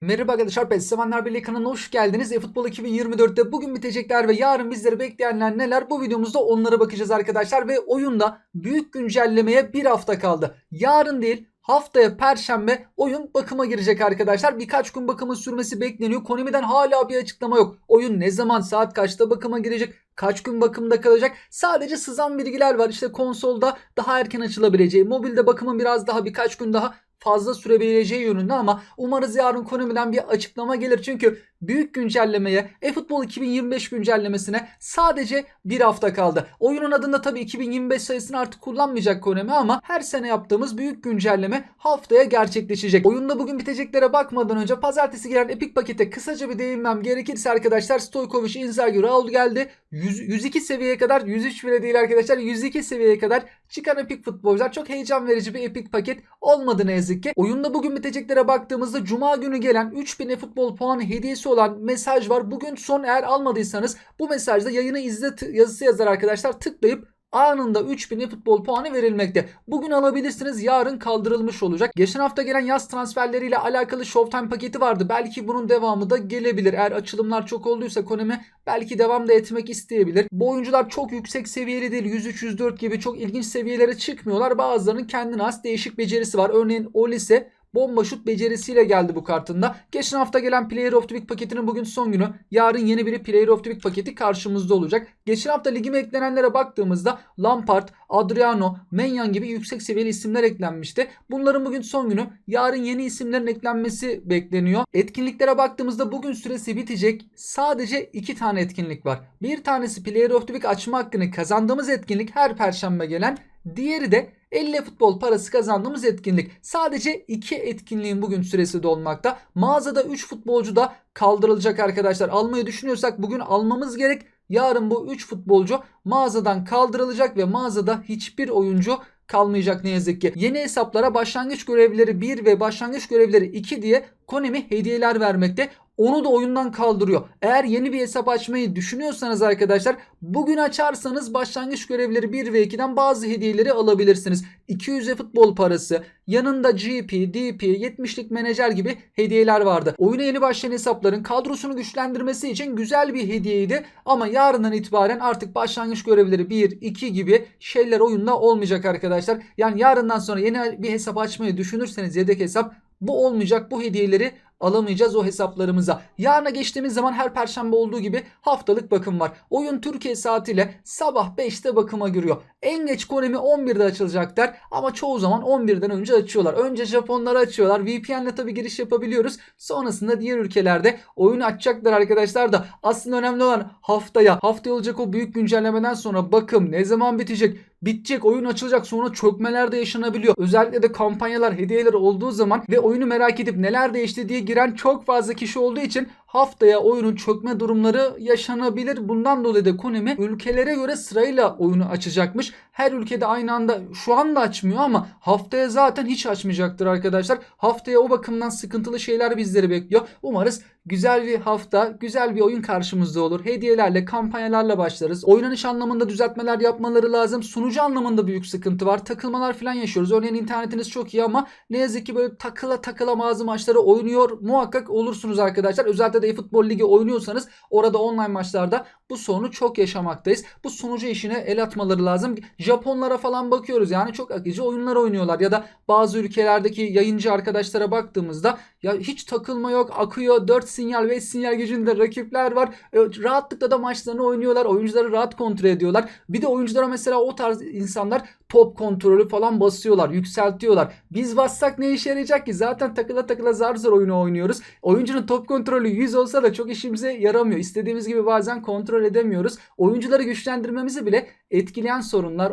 Merhaba arkadaşlar, PES Sevenler Birliği kanalına hoş geldiniz. eFootball 2024'te bugün bitecekler ve yarın bizleri bekleyenler neler? Bu videomuzda onlara bakacağız arkadaşlar. Ve oyunda büyük güncellemeye bir hafta kaldı. Yarın değil, haftaya Perşembe oyun bakıma girecek arkadaşlar. Birkaç gün bakımın sürmesi bekleniyor. Konami'den hala bir açıklama yok. Oyun ne zaman, saat kaçta bakıma girecek? Kaç gün bakımda kalacak? Sadece sızan bilgiler var. İşte konsolda daha erken açılabileceği, mobilde bakımın biraz daha birkaç gün daha fazla sürebileceği yönünde ama umarız yarın Konami'den bir açıklama gelir. Çünkü büyük güncellemeye, eFootball 2025 güncellemesine sadece bir hafta kaldı. Oyunun adında tabii 2025 sayısını artık kullanmayacak Konami ama her sene yaptığımız büyük güncelleme haftaya gerçekleşecek. Oyunda bugün biteceklere bakmadan önce pazartesi gelen Epic pakete kısaca bir değinmem gerekirse arkadaşlar, Stojkovic, Inzaghi, Raul geldi. 102 seviyeye kadar, 103 bile değil arkadaşlar, 102 seviyeye kadar çıkan Epic futbolcular. Çok heyecan verici bir Epic paket olmadı ne yazık ki. Oyunda bugün biteceklere baktığımızda Cuma günü gelen 3000 eFootball puanı hediyesi olan mesaj var. Bugün son, eğer almadıysanız bu mesajda yayını izle yazısı yazar arkadaşlar. Tıklayıp anında 3000 futbol puanı verilmekte. Bugün alabilirsiniz, yarın kaldırılmış olacak. Geçen hafta gelen yaz transferleriyle alakalı Showtime paketi vardı. Belki bunun devamı da gelebilir. Eğer açılımlar çok olduysa Konami belki devam da etmek isteyebilir. Bu oyuncular çok yüksek seviyeli değil. 103-104 gibi çok ilginç seviyelere çıkmıyorlar. Bazılarının kendine has değişik becerisi var. Örneğin Olise bomba şut becerisiyle geldi bu kartında. Geçen hafta gelen Player of the Week paketinin bugün son günü. Yarın yeni bir Player of the Week paketi karşımızda olacak. Geçen hafta ligime eklenenlere baktığımızda Lampard, Adriano, Menyan gibi yüksek seviyeli isimler eklenmişti. Bunların bugün son günü. Yarın yeni isimlerin eklenmesi bekleniyor. Etkinliklere baktığımızda bugün süresi bitecek. Sadece 2 tane etkinlik var. Bir tanesi Player of the Week açma hakkını kazandığımız etkinlik, her perşembe gelen. Diğeri de 50 futbol parası kazandığımız etkinlik. Sadece 2 etkinliğin bugün süresi dolmakta. Mağazada 3 futbolcu da kaldırılacak arkadaşlar. Almayı düşünüyorsak bugün almamız gerek. Yarın bu 3 futbolcu mağazadan kaldırılacak ve mağazada hiçbir oyuncu kalmayacak ne yazık ki. Yeni hesaplara başlangıç görevleri 1 ve başlangıç görevleri 2 diye Konami hediyeler vermekte. Onu da oyundan kaldırıyor. Eğer yeni bir hesap açmayı düşünüyorsanız arkadaşlar, bugün açarsanız başlangıç görevleri 1 ve 2'den bazı hediyeleri alabilirsiniz. 200'e futbol parası, yanında GP, DP, 70'lik menajer gibi hediyeler vardı. Oyuna yeni başlayan hesapların kadrosunu güçlendirmesi için güzel bir hediyeydi. Ama yarından itibaren artık başlangıç görevleri 1, 2 gibi şeyler oyunda olmayacak arkadaşlar. Yani yarından sonra yeni bir hesap açmayı düşünürseniz, yedek hesap, bu olmayacak. Bu hediyeleri alamayacağız o hesaplarımıza. Yarına geçtiğimiz zaman her perşembe olduğu gibi haftalık bakım var. Oyun Türkiye saatiyle sabah 5'te bakıma giriyor. En geç Konami 11'de açılacaklar ama çoğu zaman 11'den önce açıyorlar. Önce Japonları açıyorlar. VPN'le tabi giriş yapabiliyoruz. Sonrasında diğer ülkelerde oyunu açacaklar arkadaşlar da aslında önemli olan haftaya olacak o büyük güncellemeden sonra bakım ne zaman bitecek? Bitecek, oyun açılacak, sonra çökmeler de yaşanabiliyor. Özellikle de kampanyalar, hediyeler olduğu zaman ve oyunu merak edip neler değişti diye giren çok fazla kişi olduğu için haftaya oyunun çökme durumları yaşanabilir. Bundan dolayı da Konami ülkelere göre sırayla oyunu açacakmış. Her ülkede aynı anda şu anda açmıyor ama haftaya zaten hiç açmayacaktır arkadaşlar. Haftaya o bakımdan sıkıntılı şeyler bizleri bekliyor. Umarız güzel bir hafta, güzel bir oyun karşımızda olur. Hediyelerle, kampanyalarla başlarız. Oynanış anlamında düzeltmeler yapmaları lazım. Sunucu anlamında büyük sıkıntı var. Takılmalar falan yaşıyoruz. Örneğin internetiniz çok iyi ama ne yazık ki böyle takıla bazı maçları oynuyor. Muhakkak olursunuz arkadaşlar. Özellikle de eFootball Ligi oynuyorsanız orada online maçlarda bu sorunu çok yaşamaktayız. Bu sunucu işine el atmaları lazım. Japonlara falan bakıyoruz. Yani çok akıcı oyunlar oynuyorlar. Ya da bazı ülkelerdeki yayıncı arkadaşlara baktığımızda ya hiç takılma yok. Akıyor. 4 sinyal 5 sinyal gücünde rakipler var. Rahatlıkla da maçlarını oynuyorlar. Oyuncuları rahat kontrol ediyorlar. Bir de oyunculara mesela o tarz insanlar top kontrolü falan basıyorlar. Yükseltiyorlar. Biz bassak ne işe yarayacak ki? Zaten takıla zar zor oyunu oynuyoruz. Oyuncunun top kontrolü 100 olsa da çok işimize yaramıyor. İstediğimiz gibi bazen kontrol edemiyoruz. Oyuncuları güçlendirmemizi bile etkileyen sorunlar.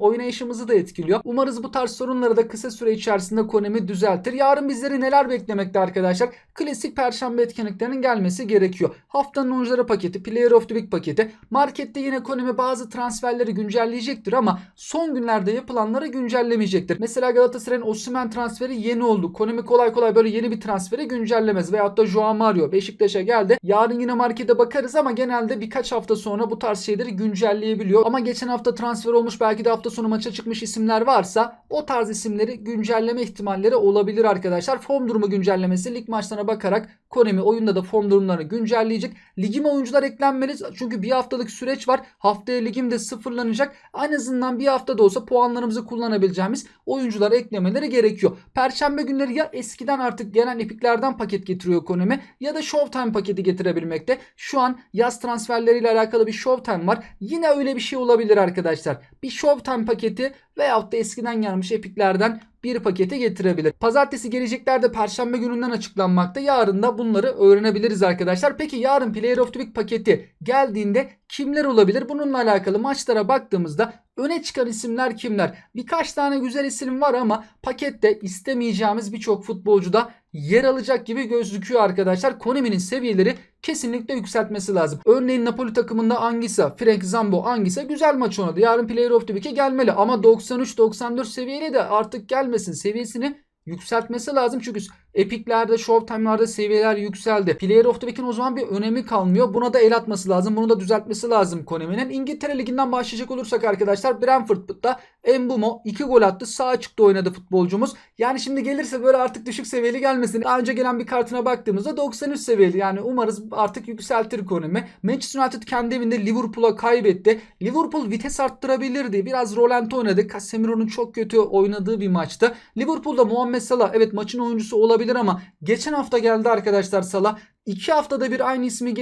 Oynayışımızı da etkiliyor. Umarız bu tarz sorunları da kısa süre içerisinde Konami düzeltir. Yarın bizleri neler beklemekte arkadaşlar? Klasik perşembe etkinliklerinin gelmesi gerekiyor. Haftanın oyuncuları paketi, Player of the Week paketi. Markette yine Konami bazı transferleri güncelleyecektir ama son günlerde yapılanları güncellemeyecektir. Mesela Galatasaray'ın Osimhen transferi yeni oldu. Konami kolay kolay böyle yeni bir transferi güncellemez. Veyahut da Joao Mario Beşiktaş'a geldi. Yarın yine markete bakarız ama genelde birkaç hafta sonra bu tarz şeyleri güncelleyebiliyor. Ama geçen hafta transfer olmuş, belki de hafta sonu maça çıkmış isimler varsa o tarz isimleri güncelleme ihtimalleri olabilir arkadaşlar. Form durumu güncellemesi, lig maçlarına bakarak Konami oyunda da form durumlarını güncelleyecek. Ligime oyuncular eklenmeli çünkü bir haftalık süreç var. Haftaya ligim de sıfırlanacak. En azından bir hafta da olsa puanlarımızı kullanabileceğimiz oyuncular eklemeleri gerekiyor. Perşembe günleri ya eskiden artık gelen epiklerden paket getiriyor Konami ya da Showtime paketi getirebilmekte. Şu an yaz transferleriyle alakalı bir Showtime var. Yine öyle bir şey olabilir arkadaşlar. Bir Showtime paketi veyahut da eskiden gelmiş epiklerden bir pakete getirebilir. Pazartesi geleceklerde Perşembe gününden açıklanmakta. Yarın da bunları öğrenebiliriz arkadaşlar. Peki yarın Player of the Week paketi geldiğinde kimler olabilir? Bununla alakalı maçlara baktığımızda öne çıkan isimler kimler? Birkaç tane güzel isim var ama pakette istemeyeceğimiz birçok futbolcu da yer alacak gibi gözüküyor arkadaşlar. Konami'nin seviyeleri kesinlikle yükseltmesi lazım. Örneğin Napoli takımında Anguissa, Frank Zambo Anguissa güzel maç oynadı. Yarın Player of the Week'e gelmeli ama 93-94 seviyeli de artık gelmesin. Seviyesini yükseltmesi lazım çünkü epiklerde, Showtime'larda seviyeler yükseldi. Player of the Week'in o zaman bir önemi kalmıyor. Buna da el atması lazım. Bunu da düzeltmesi lazım Konami'nin. İngiltere Ligi'nden başlayacak olursak arkadaşlar, Brentford'da Mbeumo 2 gol attı. Sağ açıkta oynadı futbolcumuz. Yani şimdi gelirse böyle artık düşük seviyeli gelmesin. Daha önce gelen bir kartına baktığımızda 93 seviyeli. Yani umarız artık yükseltir Konami. Manchester United kendi evinde Liverpool'a kaybetti. Liverpool vites arttırabilirdi. Biraz rolanti oynadı. Casemiro'nun çok kötü oynadığı bir maçtı. Liverpool'da Muhammed Salah evet maçın oyuncusu olabilir ama geçen hafta geldi arkadaşlar Salah. 2 haftada bir aynı ismi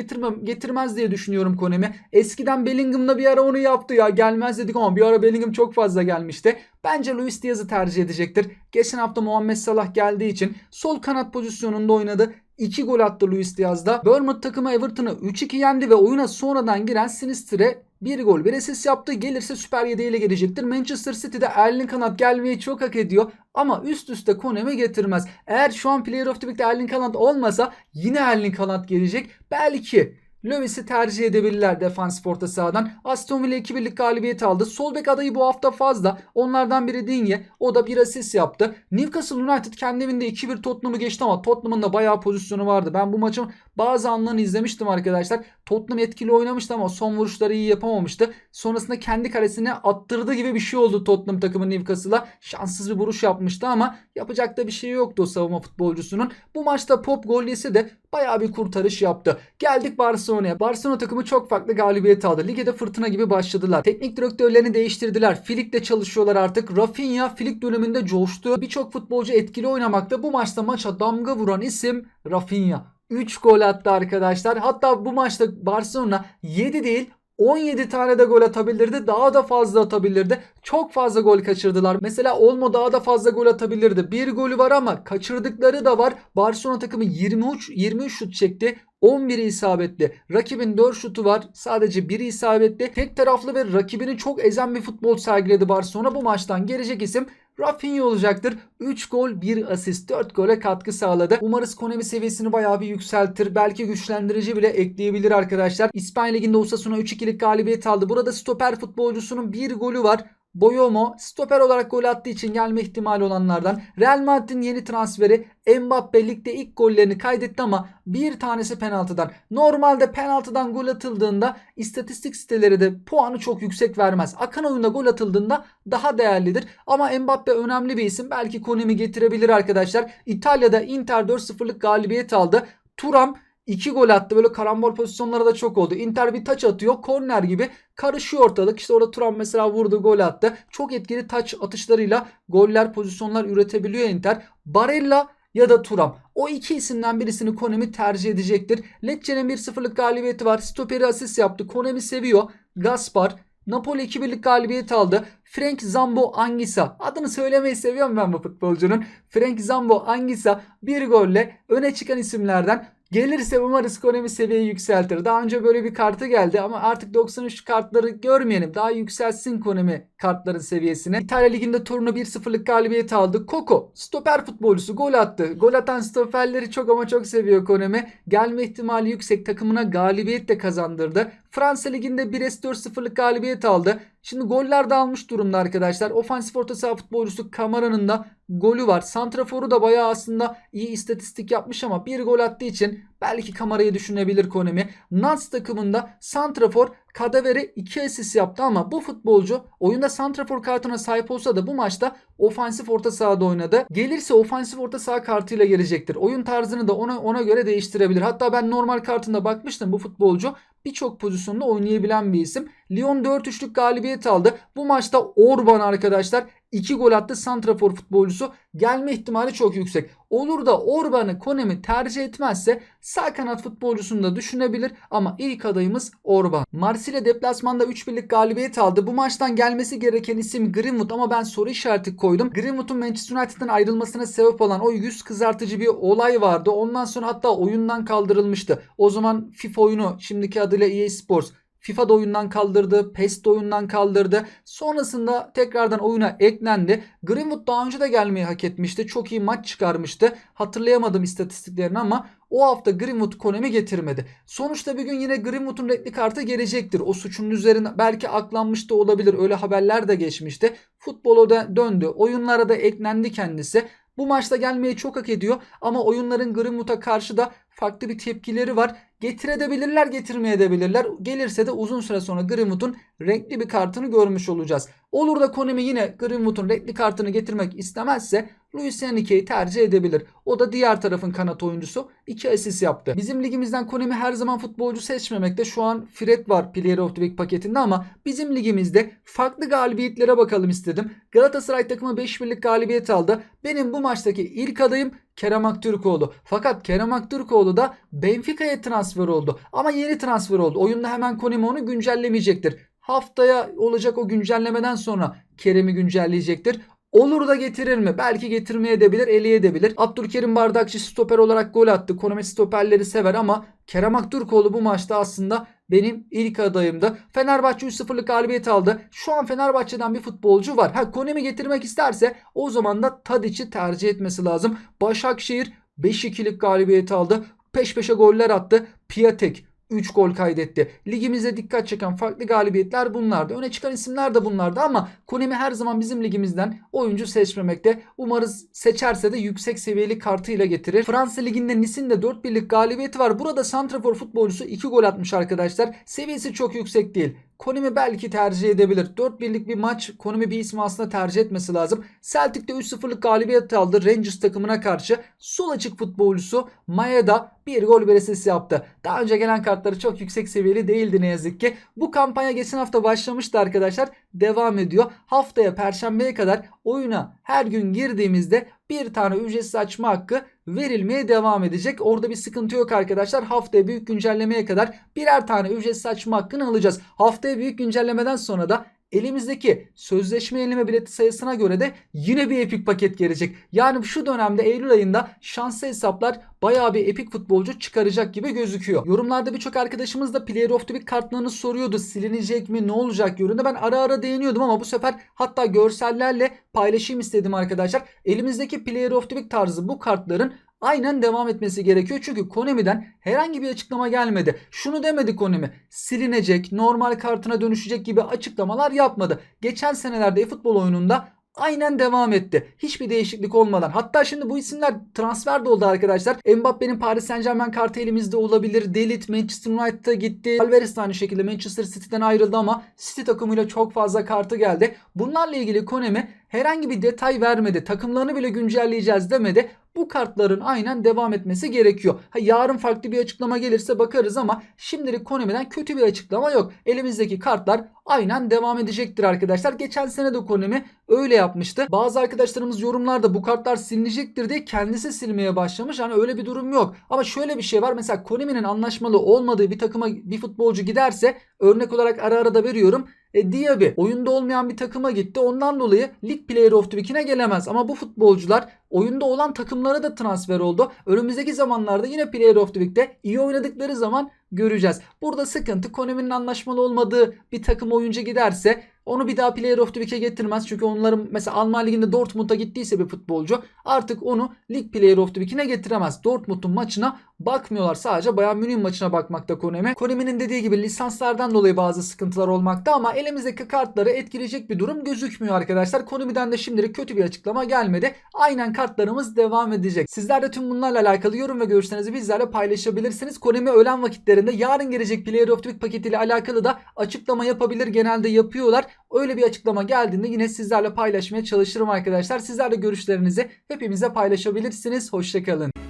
getirmez diye düşünüyorum Konami. Eskiden Bellingham'da bir ara onu yaptı ya. Gelmez dedik ama bir ara Bellingham çok fazla gelmişti. Bence Luis Diaz'ı tercih edecektir. Geçen hafta Muhammed Salah geldiği için sol kanat pozisyonunda oynadı. 2 gol attı Luis Diaz'da. Bournemouth takımı Everton'ı 3-2 yendi ve oyuna sonradan giren Sinister'e 1 gol 1 asist yaptı. Gelirse Süper 7 ile gelecektir. Manchester City'de Erling Haaland gelmeyi çok hak ediyor. Ama üst üste Konami getirmez. Eğer şu an Player of the Week'te Erling Haaland olmasa yine Erling Haaland gelecek. Belki Lewis'i tercih edebilirler defans orta sahadan. Aston Villa 2-1'lik galibiyet aldı. Sol bek adayı bu hafta fazla. Onlardan biri Digne. O da bir asist yaptı. Newcastle United kendi evinde 2-1 Tottenham'ı geçti ama Tottenham'ın da bayağı pozisyonu vardı. Ben bu maçın bazı anlarını izlemiştim arkadaşlar. Tottenham etkili oynamıştı ama son vuruşları iyi yapamamıştı. Sonrasında kendi kalesine attırdı gibi bir şey oldu Tottenham takımı Newcastle'a. Şanssız bir vuruş yapmıştı ama yapacak da bir şey yoktu o savunma futbolcusunun. Bu maçta Pop gol yese de bayağı bir kurtarış yaptı. Geldik Barcelona'ya. Barcelona takımı çok farklı galibiyet aldı. Lige de fırtına gibi başladılar. Teknik direktörlerini değiştirdiler. Flick'le çalışıyorlar artık. Rafinha Flick döneminde coştu. Birçok futbolcu etkili oynamakta. Bu maçta maça damga vuran isim Rafinha. 3 gol attı arkadaşlar. Hatta bu maçta Barcelona 7 değil 17 tane de gol atabilirdi. Daha da fazla atabilirdi. Çok fazla gol kaçırdılar. Mesela Olmo daha da fazla gol atabilirdi. Bir golü var ama kaçırdıkları da var. Barcelona takımı 23 şut çekti. 11'i isabetli. Rakibin 4 şutu var. Sadece 1'i isabetli. Tek taraflı ve rakibini çok ezen bir futbol sergiledi Barcelona. Bu maçtan gelecek isim Rafinha olacaktır. 3 gol 1 asist 4 gole katkı sağladı. Umarız Konami seviyesini bayağı bir yükseltir. Belki güçlendirici bile ekleyebilir arkadaşlar. İspanya Ligi'nde Osasuna 3-2'lik galibiyet aldı. Burada stoper futbolcusunun bir golü var. Boyomo stoper olarak gol attığı için gelme ihtimali olanlardan. Real Madrid'in yeni transferi Mbappe ligde ilk gollerini kaydetti ama bir tanesi penaltıdan. Normalde penaltıdan gol atıldığında istatistik siteleri de puanı çok yüksek vermez. Akan oyunda gol atıldığında daha değerlidir. Ama Mbappe önemli bir isim. Belki Konami getirebilir arkadaşlar. İtalya'da Inter 4-0'lık galibiyet aldı. Thuram 2 gol attı. Böyle karambol pozisyonları da çok oldu. Inter bir taç atıyor. Korner gibi karışıyor ortalık. İşte orada Thuram mesela vurdu, gol attı. Çok etkili taç atışlarıyla goller, pozisyonlar üretebiliyor Inter. Barella ya da Thuram. O iki isimden birisini Konami tercih edecektir. Lecce'nin 1-0'lık galibiyeti var. Stoperi asist yaptı. Konami seviyor. Gaspar. Napoli 2-1'lik galibiyet aldı. Frank Zambo Anguissa. Adını söylemeyi seviyorum ben bu futbolcunun. Frank Zambo Anguissa bir golle öne çıkan isimlerden. Gelirse umarız Konami seviyeyi yükseltir. Daha önce böyle bir kartı geldi ama artık 93 kartları görmeyelim. Daha yükselsin Konami kartların seviyesini. İtalya Ligi'nde Torino 1-0'lık galibiyet aldı. Coco stoper futbolcusu gol attı. Gol atan stoperleri çok ama çok seviyor Konami. Gelme ihtimali yüksek, takımına galibiyet de kazandırdı. Fransa Ligi'nde Brest 4-0'lık galibiyet aldı. Şimdi goller de almış durumda arkadaşlar. Ofansif orta saha futbolcusu Camara'nın da golü var. Santrafor'u da bayağı aslında iyi istatistik yapmış ama bir gol attığı için belki Kamara'yı düşünebilir Konami. Nantes takımında santrafor Kadavere 2 asist yaptı ama bu futbolcu oyunda santrafor kartına sahip olsa da bu maçta ofansif orta sahada oynadı. Gelirse ofansif orta saha kartıyla gelecektir. Oyun tarzını da ona göre değiştirebilir. Hatta ben normal kartında bakmıştım, bu futbolcu birçok pozisyonda oynayabilen bir isim. Lyon 4-3'lük galibiyet aldı. Bu maçta Orban arkadaşlar 2 gol attı, santrafor futbolcusu. Gelme ihtimali çok yüksek. Olur da Orban'ı Konami tercih etmezse sağ kanat futbolcusunu da düşünebilir ama ilk adayımız Orban. Marsilya deplasmanda 3-1'lik galibiyet aldı. Bu maçtan gelmesi gereken isim Greenwood ama ben soru işareti koydum. Greenwood'un Manchester United'dan ayrılmasına sebep olan o yüz kızartıcı bir olay vardı. Ondan sonra hatta oyundan kaldırılmıştı. O zaman FIFA oyunu, şimdiki adıyla EA Sports, FIFA'da oyundan kaldırdı, PES'te oyundan kaldırdı. Sonrasında tekrardan oyuna eklendi. Greenwood daha önce de gelmeyi hak etmişti. Çok iyi maç çıkarmıştı. Hatırlayamadım istatistiklerini ama o hafta Greenwood Konami getirmedi. Sonuçta bir gün yine Greenwood'un renkli kartı gelecektir. O suçun üzerine belki aklanmış da olabilir. Öyle haberler de geçmişti. Futbola da döndü. Oyunlara da eklendi kendisi. Bu maçta gelmeyi çok hak ediyor ama oyunların Greenwood'a karşı da farklı bir tepkileri var. Getirebilirler, getirmeyebilirler. Gelirse de uzun süre sonra Greenwood'un renkli bir kartını görmüş olacağız. Olur da Konami yine Greenwood'un renkli kartını getirmek istemezse Luis Enrique'yi tercih edebilir. O da diğer tarafın kanat oyuncusu. 2 asist yaptı. Bizim ligimizden Konami her zaman futbolcu seçmemekte. Şu an Fred var Player of the Week paketinde ama bizim ligimizde farklı galibiyetlere bakalım istedim. Galatasaray takımı 5-1'lik galibiyet aldı. Benim bu maçtaki ilk adayım Kerem Aktürkoğlu. Fakat Kerem Aktürkoğlu da Benfica'ya transfer oldu. Ama yeni transfer oldu. Oyunda hemen Konami onu güncellemeyecektir. Haftaya olacak o güncellemeden sonra Kerem'i güncelleyecektir. Olur da getirir mi? Belki getirmeyebilir, eleyebilir. Abdülkerim Bardakçı stoper olarak gol attı. Konami stoperleri sever ama Kerem Aktürkoğlu bu maçta aslında benim ilk adayımdı. Fenerbahçe 3-0'lık galibiyet aldı. Şu an Fenerbahçe'den bir futbolcu var. Konami getirmek isterse o zaman da Tadic'i tercih etmesi lazım. Başakşehir 5-2'lik galibiyet aldı. Peş peşe goller attı. Piatek 3 gol kaydetti. Ligimize dikkat çeken farklı galibiyetler bunlardı. Öne çıkan isimler de bunlardı ama Konami her zaman bizim ligimizden oyuncu seçmemekte. Umarız seçerse de yüksek seviyeli kartıyla getirir. Fransa Ligi'nde Nice'in de 4-1'lik galibiyeti var. Burada santrafor futbolcusu 2 gol atmış arkadaşlar. Seviyesi çok yüksek değil. Konami belki tercih edebilir. 4-1'lik bir maç, Konami bir ismi aslında tercih etmesi lazım. Celtic'te 3-0'lık galibiyet aldı Rangers takımına karşı. Sol açık futbolcusu Maeda 1 gol bir asist yaptı. Daha önce gelen kartları çok yüksek seviyeli değildi ne yazık ki. Bu kampanya geçen hafta başlamıştı arkadaşlar. Devam ediyor. Haftaya Perşembe'ye kadar oyuna her gün girdiğimizde bir tane ücretsiz açma hakkı verilmeye devam edecek. Orada bir sıkıntı yok arkadaşlar. Haftaya büyük güncellemeye kadar birer tane ücretsiz açma hakkını alacağız. Haftaya büyük güncellemeden sonra da elimizdeki sözleşme yenileme bileti sayısına göre de yine bir epik paket gelecek. Yani şu dönemde Eylül ayında şanslı hesaplar bayağı bir epik futbolcu çıkaracak gibi gözüküyor. Yorumlarda birçok arkadaşımız da Player of the Week kartlarını soruyordu. Silinecek mi, ne olacak yönünde. Ben ara ara değiniyordum ama bu sefer hatta görsellerle paylaşayım istedim arkadaşlar. Elimizdeki Player of the Week tarzı bu kartların aynen devam etmesi gerekiyor. Çünkü Konami'den herhangi bir açıklama gelmedi. Şunu demedi Konami, silinecek, normal kartına dönüşecek gibi açıklamalar yapmadı. Geçen senelerde eFootball oyununda aynen devam etti. Hiçbir değişiklik olmadan. Hatta şimdi bu isimler transfer de oldu arkadaşlar. Mbappe'nin Paris Saint-Germain kartı elimizde olabilir. Delit Manchester United'a gitti. Alvarez de aynı şekilde Manchester City'den ayrıldı ama City takımıyla çok fazla kartı geldi. Bunlarla ilgili Konami herhangi bir detay vermedi. Takımlarını bile güncelleyeceğiz demedi. Bu kartların aynen devam etmesi gerekiyor. Yarın farklı bir açıklama gelirse bakarız ama şimdilik Konami'den kötü bir açıklama yok. Elimizdeki kartlar aynen devam edecektir arkadaşlar. Geçen sene de Konami öyle yapmıştı. Bazı arkadaşlarımız yorumlarda bu kartlar silinecektir diye kendisi silmeye başlamış. Hani öyle bir durum yok. Ama şöyle bir şey var. Mesela Konami'nin anlaşmalı olmadığı bir takıma bir futbolcu giderse, örnek olarak ara ara da veriyorum. Diaby oyunda olmayan bir takıma gitti. Ondan dolayı Lig Player of the Week'ine gelemez. Ama bu futbolcular oyunda olan takımlara da transfer oldu. Önümüzdeki zamanlarda yine Player of the Week'te iyi oynadıkları zaman göreceğiz. Burada sıkıntı Konami'nin anlaşmalı olmadığı bir takım oyuncu giderse onu bir daha Player of the Week'e getirmez. Çünkü onların mesela Alman Ligi'nde Dortmund'a gittiyse bir futbolcu artık onu Lig Player of the Week'ine getiremez. Dortmund'un maçına bakmıyorlar. Sadece Bayern Münih maçına bakmakta Konami. Konami'nin dediği gibi lisanslardan dolayı bazı sıkıntılar olmakta ama elimizdeki kartları etkileyecek bir durum gözükmüyor arkadaşlar. Konami'den de şimdilik kötü bir açıklama gelmedi. Aynen anakartlarımız devam edecek. Sizler de tüm bunlarla alakalı yorum ve görüşlerinizi bizlerle paylaşabilirsiniz. Konami öğlen vakitlerinde yarın gelecek Player of the Week paketiyle alakalı da açıklama yapabilir. Genelde yapıyorlar. Öyle bir açıklama geldiğinde yine sizlerle paylaşmaya çalışırım arkadaşlar. Sizler de görüşlerinizi hepimize paylaşabilirsiniz. Hoşçakalın.